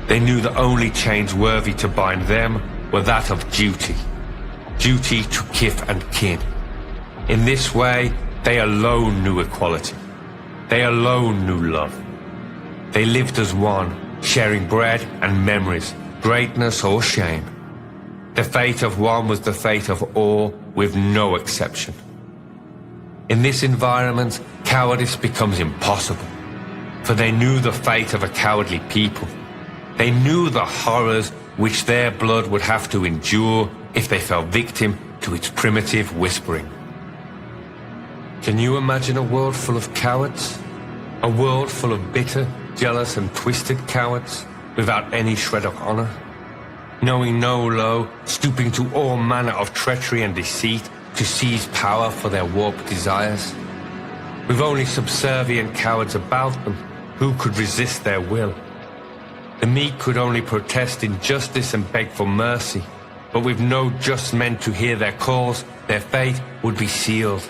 They knew the only chains worthy to bind them were that of duty. Duty to kith and kin. In this way, they alone knew equality. They alone knew love. They lived as one, sharing bread and memories, greatness or shame. The fate of one was the fate of all, with no exception. In this environment, cowardice becomes impossible, for they knew the fate of a cowardly people. They knew the horrors which their blood would have to endure if they fell victim to its primitive whispering. Can you imagine a world full of cowards? A world full of bitter, jealous and twisted cowards, without any shred of honor? Knowing no low, stooping to all manner of treachery and deceit to seize power for their warped desires? With only subservient cowards about them, who could resist their will? The meek could only protest injustice and beg for mercy, but with no just men to hear their calls, their fate would be sealed.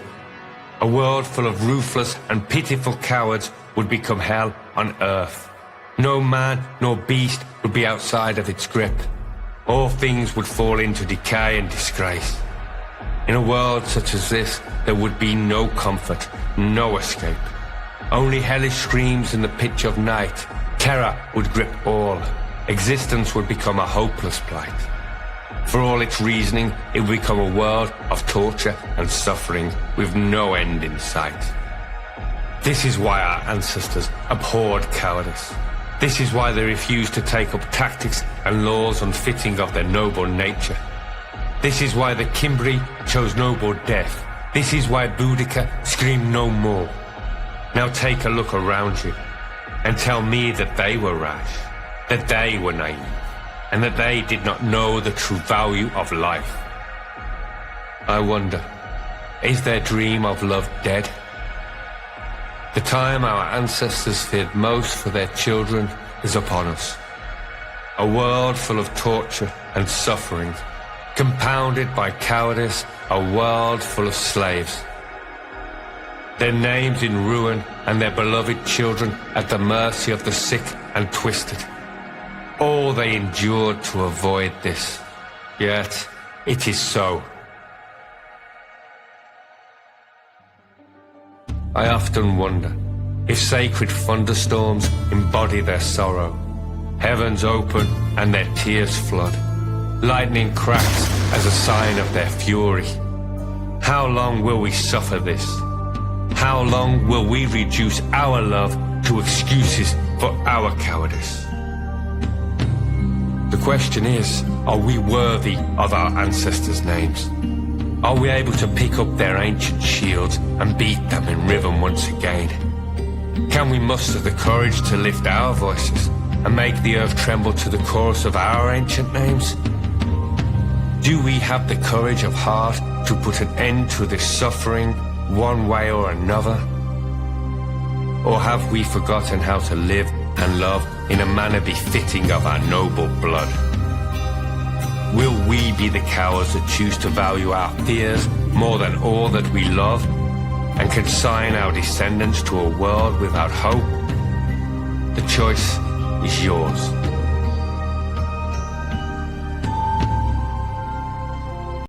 A world full of ruthless and pitiful cowards would become hell on earth. No man nor beast would be outside of its grip. All things would fall into decay and disgrace. In a world such as this, there would be no comfort, no escape. Only hellish screams in the pitch of night. Terror would grip all. Existence would become a hopeless plight. For all its reasoning, it would become a world of torture and suffering with no end in sight. This is why our ancestors abhorred cowardice. This is why they refused to take up tactics and laws unfitting of their noble nature. This is why the Cimbri chose noble death. This is why Boudica screamed no more. Now take a look around you and tell me that they were rash, that they were naive, and that they did not know the true value of life. I wonder, is their dream of love dead? The time our ancestors feared most for their children is upon us. A world full of torture and suffering, compounded by cowardice, a world full of slaves. Their names in ruin and their beloved children at the mercy of the sick and twisted. All they endured to avoid this. Yet, it is so. I often wonder if sacred thunderstorms embody their sorrow. Heavens open and their tears flood. Lightning cracks as a sign of their fury. How long will we suffer this? How long will we reduce our love to excuses for our cowardice? The question is, are we worthy of our ancestors' names? Are we able to pick up their ancient shields and beat them in rhythm once again? Can we muster the courage to lift our voices and make the earth tremble to the chorus of our ancient names? Do we have the courage of heart to put an end to this suffering one way or another? Or have we forgotten how to live and love in a manner befitting of our noble blood? Will we be the cowards that choose to value our fears more than all that we love, and consign our descendants to a world without hope? The choice is yours.